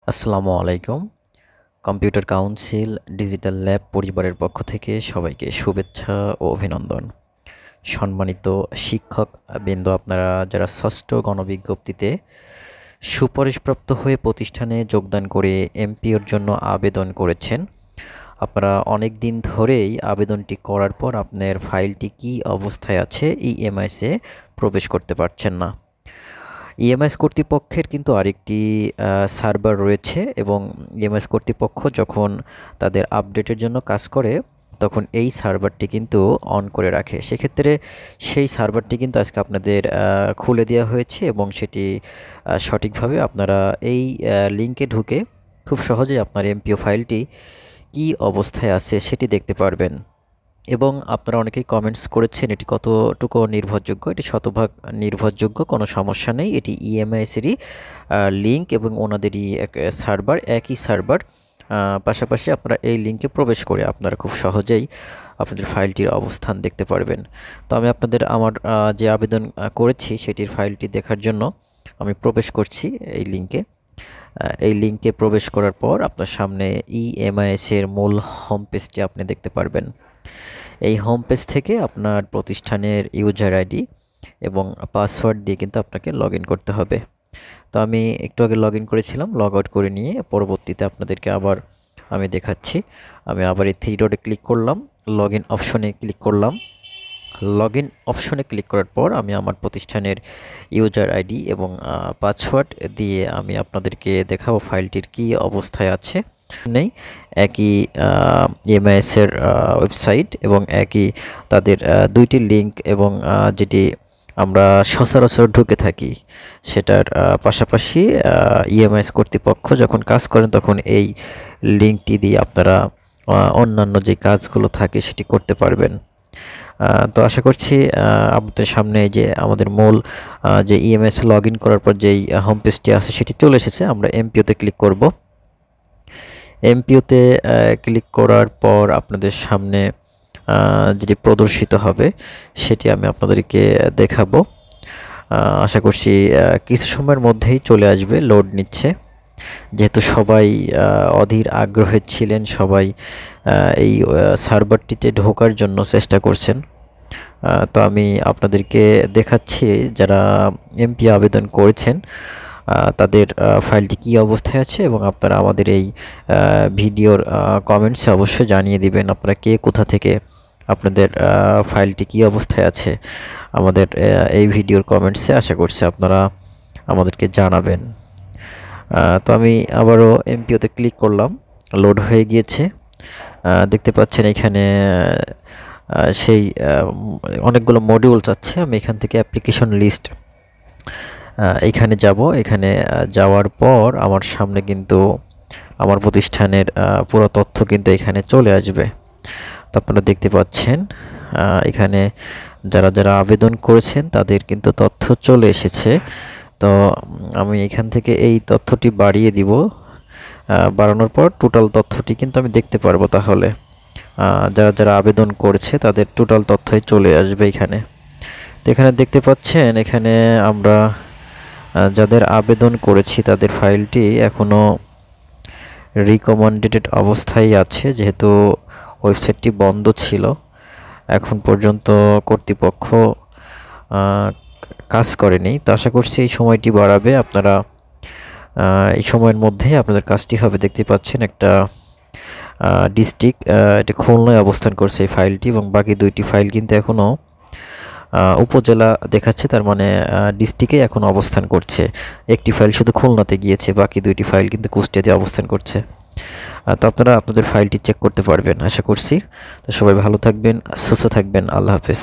আসসালামু আলাইকুম। Computer council digital lab পরিবারের পক্ষ থেকে সবাইকে শুভেচ্ছা ও অভিনন্দন। সম্মানিত শিক্ষক বৃন্দ, আপনারা যারা ষষ্ঠ গণবিজ্ঞপ্তিতে সুপারিশপ্রাপ্ত হয়ে প্রতিষ্ঠানে যোগদান করে এমপিওর জন্য আবেদন করেছেন, আপনারা অনেক দিন ধরেই আবেদনটি করার পর আপনার ফাইলটি কী অবস্থায় আছে ইএমআইসে প্রবেশ করতে পারছেন না। ইএমএস কর্তৃপক্ষের কিন্তু আরেকটি সার্ভার রয়েছে এবং ইএমএস কর্তৃপক্ষ যখন তাদের আপডেটের জন্য কাজ করে তখন এই সার্ভারটি কিন্তু অন করে রাখে। সেক্ষেত্রে সেই সার্ভারটি কিন্তু আজকে আপনাদের খুলে দেওয়া হয়েছে এবং সেটি সঠিকভাবে আপনারা এই লিঙ্কে ঢুকে খুব সহজেই আপনার এমপিও ফাইলটি কী অবস্থায় আছে সেটি দেখতে পারবেন। এবং আপনারা অনেকেই কমেন্টস করেছেন এটি কতটুকু নির্ভরযোগ্য। এটি শতভাগ নির্ভরযোগ্য, কোনো সমস্যা নেই। এটি ইএমআইসেরই লিঙ্ক এবং ওনাদেরই সার্ভার, একই সার্ভার। পাশাপাশি আপনারা এই লিঙ্কে প্রবেশ করে আপনারা খুব সহজেই আপনাদের ফাইলটির অবস্থান দেখতে পারবেন। তো আমি আপনাদের আমার যে আবেদন করেছি সেটির ফাইলটি দেখার জন্য আমি প্রবেশ করছি এই লিঙ্কে। এই লিঙ্কে প্রবেশ করার পর আপনার সামনে ইএমআইএসের মূল হোম পেজটি আপনি দেখতে পারবেন। এই হোম পেজ থেকে আপনার প্রতিষ্ঠানের ইউজার আইডি এবং পাসওয়ার্ড দিয়ে কিন্তু আপনাকে লগ ইন করতে হবে। তো আমি একটু আগে লগ ইন করেছিলাম, লগ আউট করে নিয়ে পরবর্তীতে আপনাদেরকে আবার আমি দেখাচ্ছি। আমি আবার এই থ্রি ডটে ক্লিক করলাম, লগ ইন অপশনে ক্লিক করলাম। লগ ইন অপশনে ক্লিক করার পর আমি আমার প্রতিষ্ঠানের ইউজার আইডি এবং পাসওয়ার্ড দিয়ে আমি আপনাদেরকে দেখাবো ফাইলটির কী অবস্থায় আছে। নেই একই ইএমআইএসের ওয়েবসাইট এবং একই তাদের দুইটি লিঙ্ক এবং যেটি আমরা সচরাচর ঢুকে থাকি সেটার পাশাপাশি ইএমআইএস কর্তৃপক্ষ যখন কাজ করেন তখন এই লিঙ্কটি দিয়ে আপনারা অন্যান্য যে কাজগুলো থাকে সেটি করতে পারবেন। তো আশা করছি আপনাদের সামনে যে আমাদের মূল যে ইএমআইএস লগ ইন করার পর যেই হোম পেজটি আছে সেটি চলে এসেছে। আমরা এমপিওতে ক্লিক করব। এমপিওতে ক্লিক করার পর আপনাদের সামনে যেটি প্রদর্শিত হবে সেটি আমি আপনাদেরকে দেখাবো। আশা করছি কিছু সময়ের মধ্যেই চলে আসবে, লোড নিচ্ছে। যেহেতু সবাই অধীর আগ্রহে ছিলেন, সবাই এই সার্ভারটিতে ঢোকার জন্য চেষ্টা করছেন। তো আমি আপনাদেরকে দেখাচ্ছি যারা এমপি আবেদন করেছেন তাদের ফাইলটি কী অবস্থায় আছে এবং আপনারা আমাদের এই ভিডিওর কমেন্টসে অবশ্যই জানিয়ে দিবেন আপনারা কে কোথা থেকে আপনাদের ফাইলটি কী অবস্থায় আছে। আমাদের এই ভিডিওর কমেন্টসে আশা করছি আপনারা আমাদেরকে জানাবেন। তো আমি আবারও এমপিওতে ক্লিক করলাম, লোড হয়ে গিয়েছে। দেখতে পাচ্ছেন এখানে সেই অনেকগুলো মডিউল চাচ্ছে। আমি এখান থেকে অ্যাপ্লিকেশন লিস্ট এইখানে যাব। এখানে যাওয়ার পর আমার সামনে কিন্তু আমার প্রতিষ্ঠানের পুরো তথ্য কিন্তু এখানে চলে আসবে। তো আপনারা দেখতে পাচ্ছেন এখানে যারা যারা আবেদন করেছেন তাদের কিন্তু তথ্য চলে এসেছে। তো আমি এখান থেকে এই তথ্যটি বাড়িয়ে দিব। বাড়ানোর পর টোটাল তথ্যটি কিন্তু আমি দেখতে পারবো। তাহলে যারা যারা আবেদন করেছে তাদের টোটাল তথ্যই চলে আসবে এখানে। তো এখানে দেখতে পাচ্ছেন এখানে আমরা যাদের আবেদন করেছি তাদের ফাইলটি এখনও রিকমেন্ডেড অবস্থায় আছে, যেহেতু ওয়েবসাইটটি বন্ধ ছিল। এখন পর্যন্ত কর্তৃপক্ষ কাজ করেনি। তো আশা করছি এই সময়টি বাড়াবে। আপনারা এই সময়ের মধ্যে আপনাদের কাজটি হবে। দেখতে পাচ্ছেন একটা ডিস্ট্রিক্ট, এটা খুলনায় অবস্থান করছে এই ফাইলটি এবং বাকি দুইটি ফাইল কিন্তু এখনও উপজেলা দেখাচ্ছে, তার মানে ডিস্ট্রিক্টে এখন অবস্থান করছে। একটি ফাইল শুধু খুলনাতে গিয়েছে, বাকি দুইটি ফাইল কিন্তু কুষ্টিয়াতে অবস্থান করছে। তো আপনারা আপনাদের ফাইলটি চেক করতে পারবেন আশা করছি। তো সবাই ভালো থাকবেন, সুস্থ থাকবেন। আল্লাহ হাফেজ।